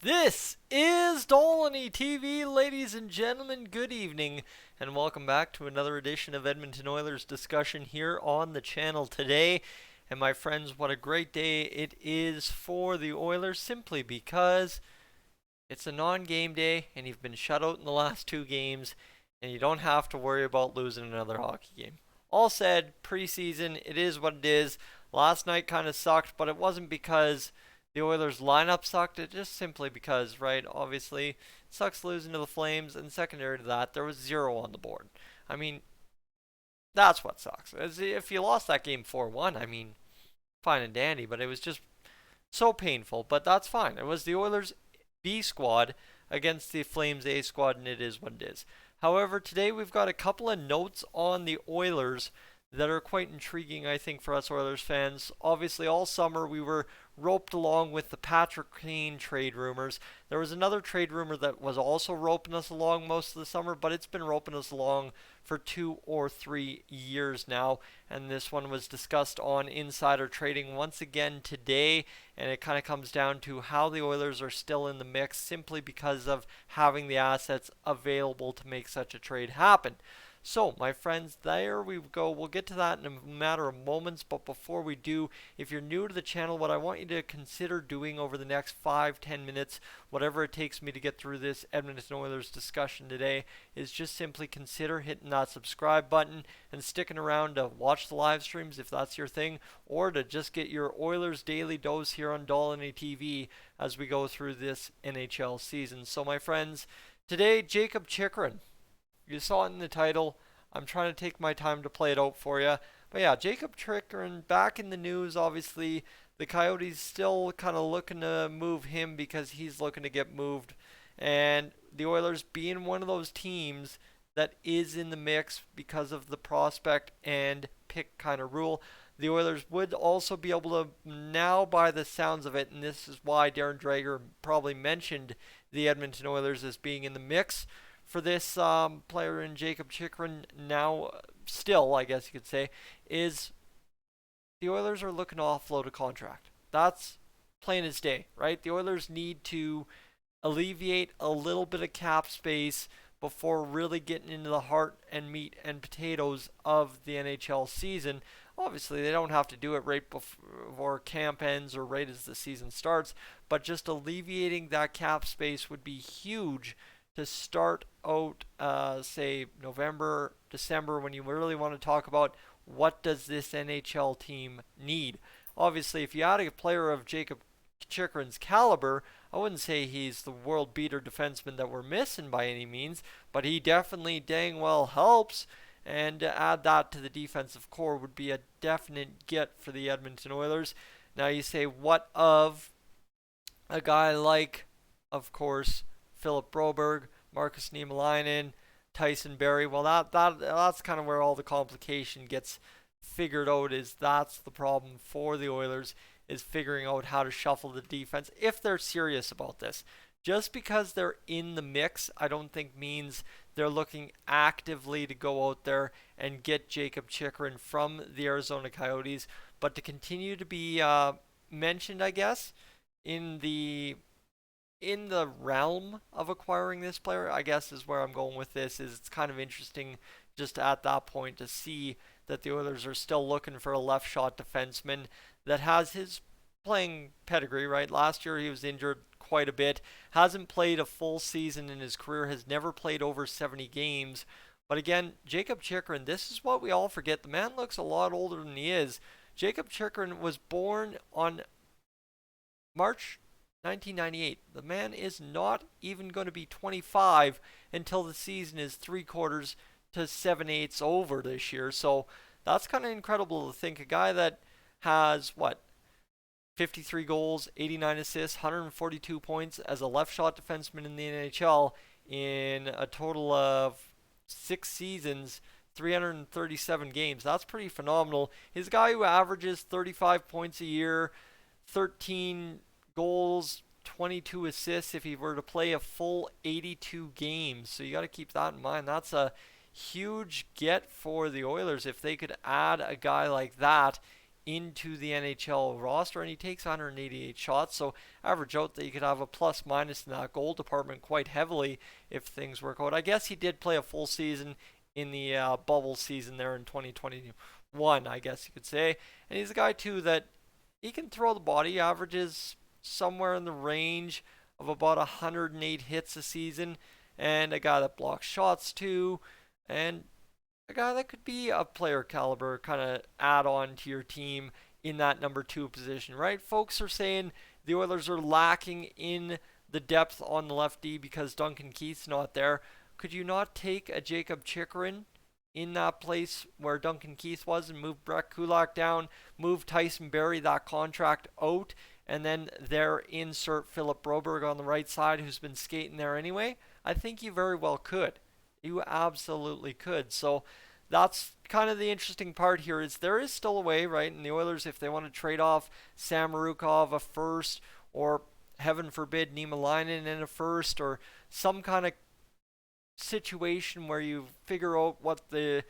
This is Dolynny TV, ladies and gentlemen. Good evening, and welcome back to another edition of Edmonton Oilers discussion here on the channel today. And my friends, what a great day it is for the Oilers, simply because it's a non-game day, and you've been shut out in the last two games, and you don't have to worry about losing another hockey game. All said, preseason, it is what it is. Last night kind of sucked, but it wasn't because the Oilers lineup sucked. It just simply because, right, obviously, it sucks losing to the Flames, and secondary to that, there was zero on the board. I mean, that's what sucks. As if you lost that game 4-1, I mean, fine and dandy, but it was just so painful. But that's fine. It was the Oilers B squad against the Flames A squad, and it is what it is. However, today we've got a couple of notes on the Oilers that are quite intriguing, I think, for us Oilers fans. Obviously, all summer we were roped along with the Patrick Kane trade rumors. There was another trade rumor that was also roping us along most of the summer, but it's been roping us along for 2 or 3 years now. And this one was discussed on Insider Trading once again today. And it kind of comes down to how the Oilers are still in the mix simply because of having the assets available to make such a trade happen. So, my friends, there we go. We'll get to that in a matter of moments, but before we do, if you're new to the channel, what I want you to consider doing over the next 5-10 minutes, whatever it takes me to get through this Edmonton Oilers discussion today, is just simply consider hitting that subscribe button and sticking around to watch the live streams if that's your thing, or to just get your Oilers daily dose here on Dolynny TV as we go through this NHL season. So, my friends, today, Jakub Chychurn. You saw it in the title. I'm trying to take my time to play it out for you. But yeah, Jakub Chychurn back in the news. Obviously, the Coyotes still kind of looking to move him because he's looking to get moved. And the Oilers being one of those teams that is in the mix because of the prospect and pick kind of rule. The Oilers would also be able to now, by the sounds of it, and this is why Darren Dreger probably mentioned the Edmonton Oilers as being in the mix for this player in Jakub Chychurn now, still, I guess you could say, is the Oilers are looking to offload a contract. That's plain as day, right? The Oilers need to alleviate a little bit of cap space before really getting into the heart and meat and potatoes of the NHL season. Obviously, they don't have to do it right before camp ends or right as the season starts, but just alleviating that cap space would be huge to start out, say, November, December, when you really want to talk about what does this NHL team need. Obviously, if you add a player of Jakub Chychrun's caliber, I wouldn't say he's the world beater defenseman that we're missing by any means, but he definitely dang well helps. And to add that to the defensive core would be a definite get for the Edmonton Oilers. Now you say, what of a guy like, of course, Philip Broberg, Markus Niemelainen, Tyson Barrie? Well, that's kind of where all the complication gets figured out. Is that's the problem for the Oilers, is figuring out how to shuffle the defense if they're serious about this. Just because they're in the mix, I don't think means they're looking actively to go out there and get Jakub Chychurn from the Arizona Coyotes, but to continue to be mentioned, I guess, in the realm of acquiring this player, I guess is where I'm going with this. Is it's kind of interesting just at that point to see that the Oilers are still looking for a left shot defenseman that has his playing pedigree, right? Last year he was injured quite a bit, hasn't played a full season in his career, has never played over 70 games. But again, Jakub Chychurn, this is what we all forget. The man looks a lot older than he is. Jakub Chychurn was born on March 1998. The man is not even going to be 25 until the season is 3/4 to 7/8 over this year. So that's kind of incredible to think. A guy that has, 53 goals, 89 assists, 142 points as a left shot defenseman in the NHL in a total of 6 seasons, 337 games. That's pretty phenomenal. He's a guy who averages 35 points a year, 13 goals, 22 assists if he were to play a full 82 games. So you got to keep that in mind. That's a huge get for the Oilers if they could add a guy like that into the NHL roster, and he takes 188 shots, so average out that you could have a plus minus in that goal department quite heavily if things work out. I guess he did play a full season in the bubble season there in 2021, I guess you could say, and he's a guy too that he can throw the body, averages somewhere in the range of about 108 hits a season, and a guy that blocks shots too, and a guy that could be a player caliber kind of add on to your team in that number 2 position, right? Folks are saying the Oilers are lacking in the depth on the left D because Duncan Keith's not there. Could you not take a Jakub Chychurn in that place where Duncan Keith was and move Brett Kulak down, move Tyson Barrie that contract out, and then there insert Philip Broberg on the right side who's been skating there anyway? I think you very well could. You absolutely could. So that's kind of the interesting part here is there is still a way, right? And the Oilers, if they want to trade off Sam Marukov a first, or heaven forbid Niemelainen in a first, or some kind of situation where you figure out what the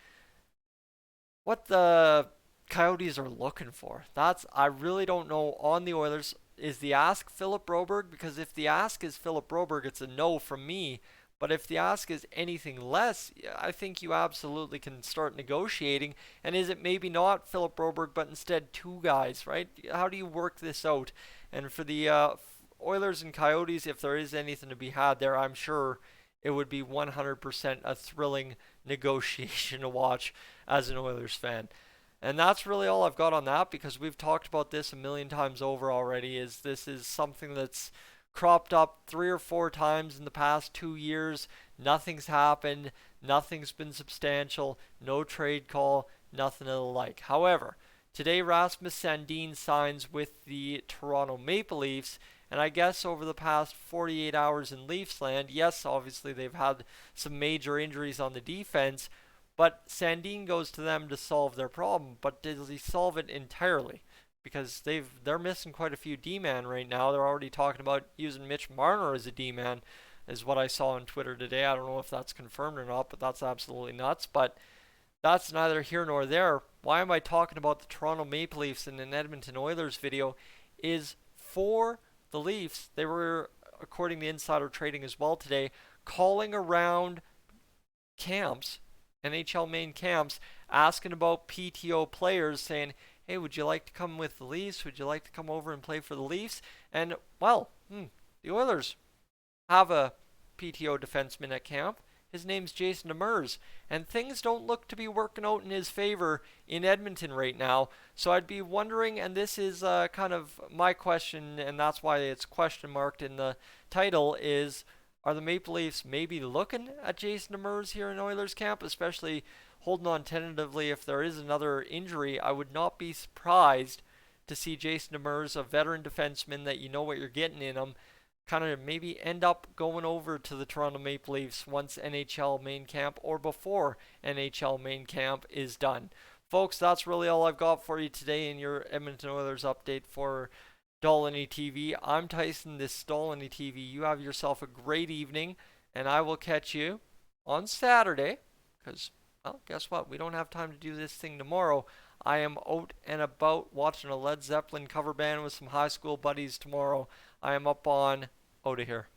Coyotes are looking for. I really don't know on the Oilers. Is the ask Philip Broberg? Because if the ask is Philip Broberg, it's a no from me. But if the ask is anything less, I think you absolutely can start negotiating. And is it maybe not Philip Broberg, but instead 2 guys, right? How do you work this out? And for the Oilers and Coyotes, if there is anything to be had there, I'm sure it would be 100% a thrilling negotiation to watch as an Oilers fan. And that's really all I've got on that, because we've talked about this a million times over already. This is something that's cropped up 3 or 4 times in the past 2 years. Nothing's happened. Nothing's been substantial. No trade call. Nothing of the like. However, today Rasmus Sandin signs with the Toronto Maple Leafs. And I guess over the past 48 hours in Leafs land, yes, obviously they've had some major injuries on the defense, but Sandin goes to them to solve their problem. But does he solve it entirely? Because they're missing quite a few D-man right now. They're already talking about using Mitch Marner as a D-man, is what I saw on Twitter today. I don't know if that's confirmed or not, but that's absolutely nuts. But that's neither here nor there. Why am I talking about the Toronto Maple Leafs in an Edmonton Oilers video? Is for the Leafs, they were, according to Insider Trading as well today, calling around camps, NHL main camps, asking about PTO players, saying, hey, would you like to come with the Leafs? Would you like to come over and play for the Leafs? And, well, the Oilers have a PTO defenseman at camp. His name's Jason Demers, and things don't look to be working out in his favor in Edmonton right now. So I'd be wondering, and this is kind of my question, and that's why it's question marked in the title, is are the Maple Leafs maybe looking at Jason Demers here in Oilers camp, especially holding on tentatively if there is another injury? I would not be surprised to see Jason Demers, a veteran defenseman that you know what you're getting in him, kind of maybe end up going over to the Toronto Maple Leafs once NHL main camp or before NHL main camp is done. Folks, that's really all I've got for you today in your Edmonton Oilers update for Dolynny TV. I'm Tyson, this is Dolynny TV. You have yourself a great evening, and I will catch you on Saturday, because, well, guess what? We don't have time to do this thing tomorrow. I am out and about watching a Led Zeppelin cover band with some high school buddies tomorrow. I am up on out of here.